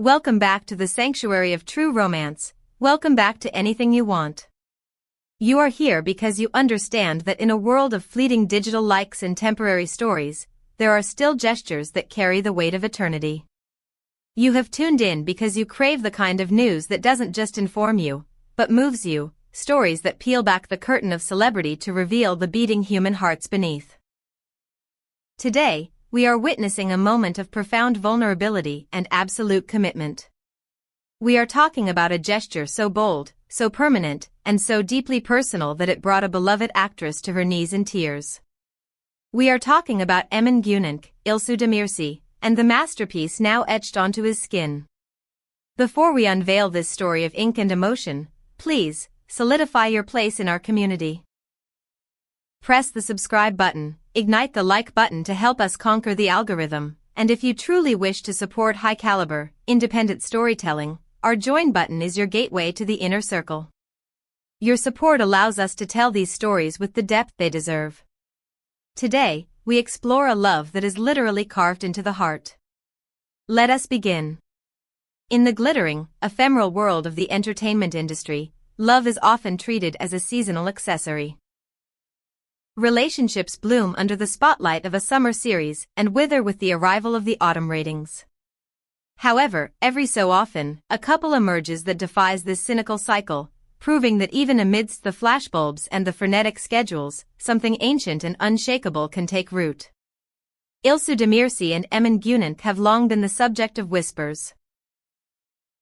Welcome back to the sanctuary of true romance. Welcome back to anything you want. You are here because you understand that in a world of fleeting digital likes and temporary stories, there are still gestures that carry the weight of eternity. You have tuned in because you crave the kind of news that doesn't just inform you, but moves you, stories that peel back the curtain of celebrity to reveal the beating human hearts beneath. Today, we are witnessing a moment of profound vulnerability and absolute commitment. We are talking about a gesture so bold, so permanent, and so deeply personal that it brought a beloved actress to her knees in tears. We are talking about Emin Günenç, İlsu Demirci, and the masterpiece now etched onto his skin. Before we unveil this story of ink and emotion, please, solidify your place in our community. Press the subscribe button, ignite the like button to help us conquer the algorithm, and if you truly wish to support high-caliber, independent storytelling, our join button is your gateway to the inner circle. Your support allows us to tell these stories with the depth they deserve. Today, we explore a love that is literally carved into the heart. Let us begin. In the glittering, ephemeral world of the entertainment industry, love is often treated as a seasonal accessory. Relationships bloom under the spotlight of a summer series and wither with the arrival of the autumn ratings. However, every so often, a couple emerges that defies this cynical cycle, proving that even amidst the flashbulbs and the frenetic schedules, something ancient and unshakable can take root. İlsu Demirci and Emin Günenç have long been the subject of whispers.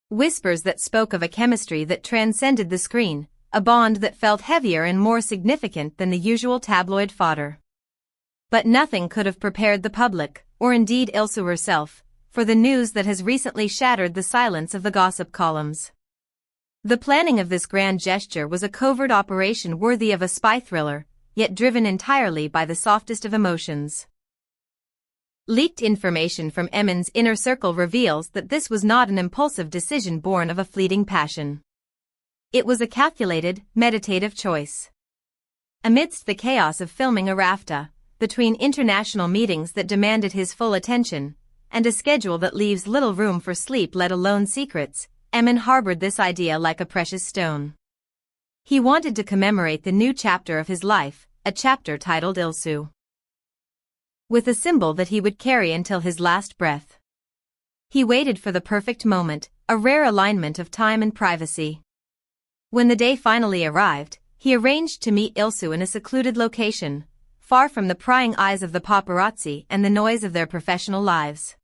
Whispers that spoke of a chemistry that transcended the screen, a bond that felt heavier and more significant than the usual tabloid fodder. But nothing could have prepared the public, or indeed İlsu herself, for the news that has recently shattered the silence of the gossip columns. The planning of this grand gesture was a covert operation worthy of a spy thriller, yet driven entirely by the softest of emotions. Leaked information from Emin's inner circle reveals that this was not an impulsive decision born of a fleeting passion. It was a calculated, meditative choice. Amidst the chaos of filming a rafta, between international meetings that demanded his full attention, and a schedule that leaves little room for sleep let alone secrets, Emin harbored this idea like a precious stone. He wanted to commemorate the new chapter of his life, a chapter titled İlsu, with a symbol that he would carry until his last breath. He waited for the perfect moment, a rare alignment of time and privacy. When the day finally arrived, he arranged to meet İlsu in a secluded location, far from the prying eyes of the paparazzi and the noise of their professional lives.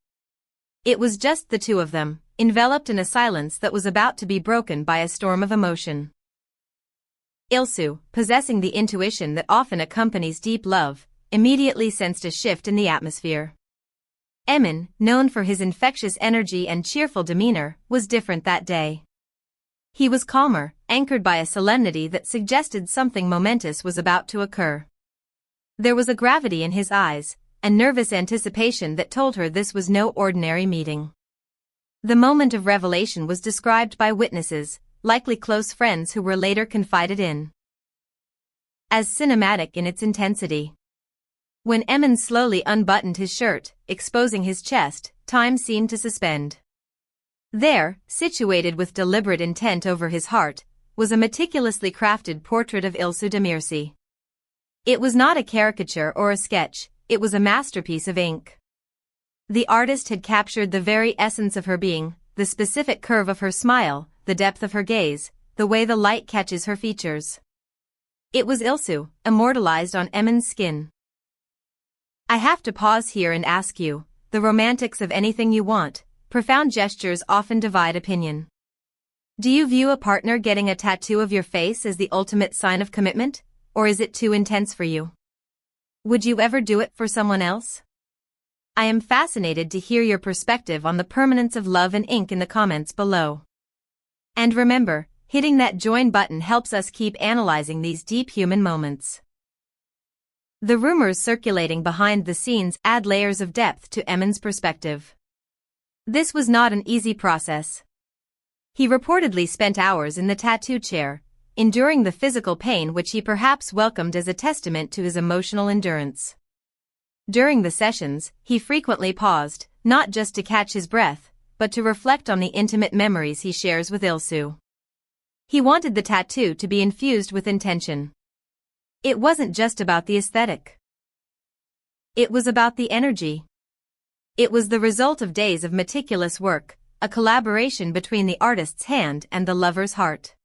It was just the two of them, enveloped in a silence that was about to be broken by a storm of emotion. İlsu, possessing the intuition that often accompanies deep love, immediately sensed a shift in the atmosphere. Emin, known for his infectious energy and cheerful demeanor, was different that day. He was calmer, anchored by a solemnity that suggested something momentous was about to occur. There was a gravity in his eyes, a nervous anticipation that told her this was no ordinary meeting. The moment of revelation was described by witnesses, likely close friends who were later confided in, as cinematic in its intensity. When Emin slowly unbuttoned his shirt, exposing his chest, time seemed to suspend. There, situated with deliberate intent over his heart, was a meticulously crafted portrait of İlsu Demirci. It was not a caricature or a sketch, it was a masterpiece of ink. The artist had captured the very essence of her being, the specific curve of her smile, the depth of her gaze, the way the light catches her features. It was İlsu, immortalized on Emin's skin. I have to pause here and ask you, the romantics of anything you want, profound gestures often divide opinion. Do you view a partner getting a tattoo of your face as the ultimate sign of commitment, or is it too intense for you? Would you ever do it for someone else? I am fascinated to hear your perspective on the permanence of love and ink in the comments below. And remember, hitting that join button helps us keep analyzing these deep human moments. The rumors circulating behind the scenes add layers of depth to Emin's perspective. This was not an easy process. He reportedly spent hours in the tattoo chair, enduring the physical pain which he perhaps welcomed as a testament to his emotional endurance. During the sessions, he frequently paused, not just to catch his breath, but to reflect on the intimate memories he shares with İlsu. He wanted the tattoo to be infused with intention. It wasn't just about the aesthetic. It was about the energy. It was the result of days of meticulous work, a collaboration between the artist's hand and the lover's heart.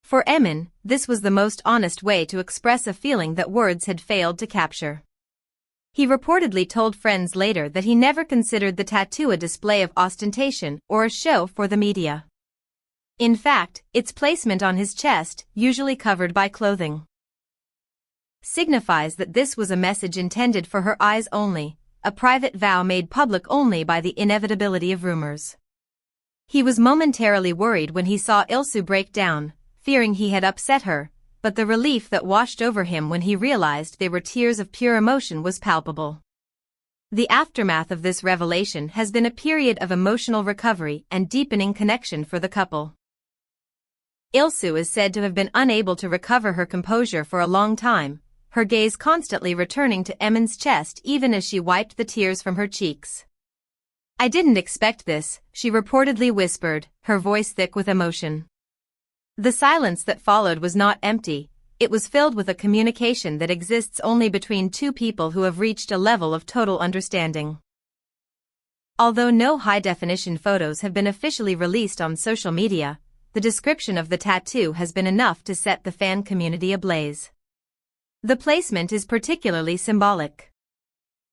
For Emin, this was the most honest way to express a feeling that words had failed to capture. He reportedly told friends later that he never considered the tattoo a display of ostentation or a show for the media. In fact, its placement on his chest, usually covered by clothing, signifies that this was a message intended for her eyes only, a private vow made public only by the inevitability of rumors. He was momentarily worried when he saw İlsu break down, fearing he had upset her, but the relief that washed over him when he realized they were tears of pure emotion was palpable. The aftermath of this revelation has been a period of emotional recovery and deepening connection for the couple. İlsu is said to have been unable to recover her composure for a long time, her gaze constantly returning to Emin's chest even as she wiped the tears from her cheeks. "I didn't expect this," she reportedly whispered, her voice thick with emotion. The silence that followed was not empty, it was filled with a communication that exists only between two people who have reached a level of total understanding. Although no high-definition photos have been officially released on social media, the description of the tattoo has been enough to set the fan community ablaze. The placement is particularly symbolic.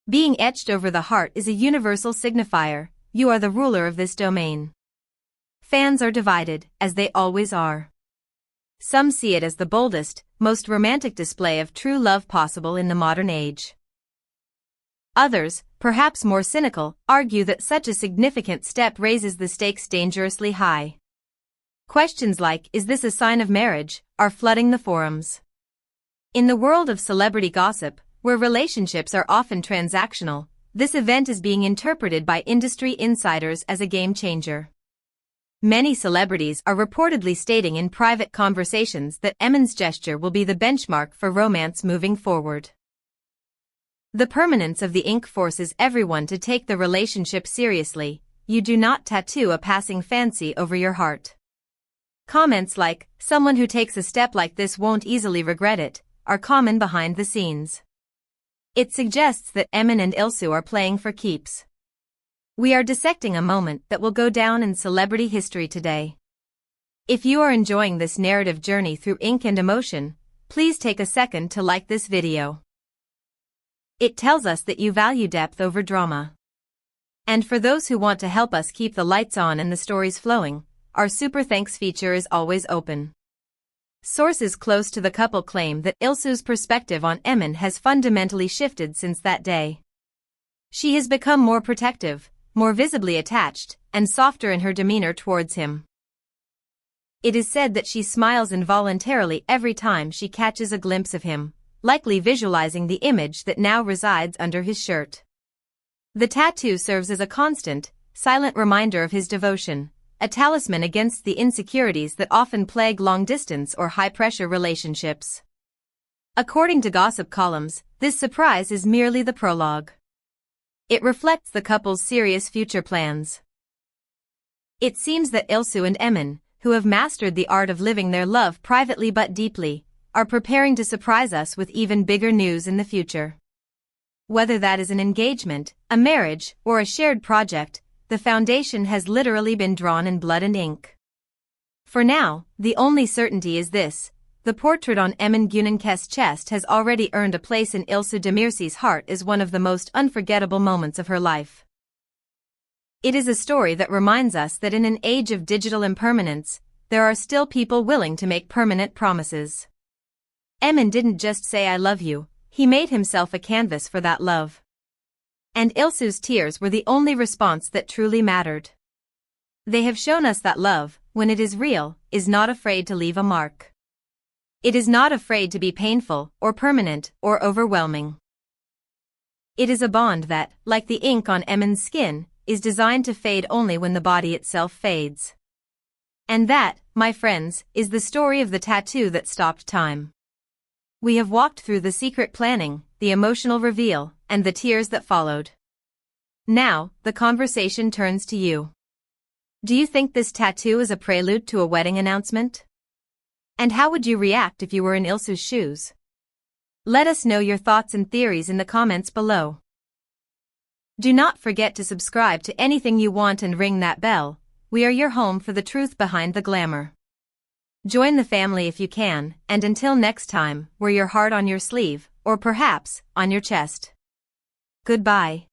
Being etched over the heart is a universal signifier, you are the ruler of this domain. Fans are divided, as they always are. Some see it as the boldest, most romantic display of true love possible in the modern age. Others, perhaps more cynical, argue that such a significant step raises the stakes dangerously high. Questions like, "Is this a sign of marriage?" are flooding the forums. In the world of celebrity gossip, where relationships are often transactional, this event is being interpreted by industry insiders as a game changer. Many celebrities are reportedly stating in private conversations that Emin's gesture will be the benchmark for romance moving forward. The permanence of the ink forces everyone to take the relationship seriously. You do not tattoo a passing fancy over your heart. Comments like, "Someone who takes a step like this won't easily regret it," are common behind the scenes. It suggests that Emin and İlsu are playing for keeps. We are dissecting a moment that will go down in celebrity history today. If you are enjoying this narrative journey through ink and emotion, please take a second to like this video. It tells us that you value depth over drama. And for those who want to help us keep the lights on and the stories flowing, our super thanks feature is always open. Sources close to the couple claim that İlsu's perspective on Emin has fundamentally shifted since that day. She has become more protective, more visibly attached, and softer in her demeanor towards him. It is said that she smiles involuntarily every time she catches a glimpse of him, likely visualizing the image that now resides under his shirt. The tattoo serves as a constant, silent reminder of his devotion, a talisman against the insecurities that often plague long-distance or high-pressure relationships. According to gossip columns, this surprise is merely the prologue. It reflects the couple's serious future plans. It seems that İlsu and Emin, who have mastered the art of living their love privately but deeply, are preparing to surprise us with even bigger news in the future. Whether that is an engagement, a marriage, or a shared project, the foundation has literally been drawn in blood and ink. For now, the only certainty is this: the portrait on Emin Günenç's chest has already earned a place in İlsu Demirci's heart as one of the most unforgettable moments of her life. It is a story that reminds us that in an age of digital impermanence, there are still people willing to make permanent promises. Emin didn't just say "I love you," he made himself a canvas for that love. And İlsu's tears were the only response that truly mattered. They have shown us that love, when it is real, is not afraid to leave a mark. It is not afraid to be painful, or permanent, or overwhelming. It is a bond that, like the ink on Emin's skin, is designed to fade only when the body itself fades. And that, my friends, is the story of the tattoo that stopped time. We have walked through the secret planning, the emotional reveal, and the tears that followed. Now, the conversation turns to you. Do you think this tattoo is a prelude to a wedding announcement? And how would you react if you were in İlsu's shoes? Let us know your thoughts and theories in the comments below. Do not forget to subscribe to Anything You Want and ring that bell. We are your home for the truth behind the glamour. Join the family if you can, and until next time, wear your heart on your sleeve, or perhaps, on your chest. Goodbye.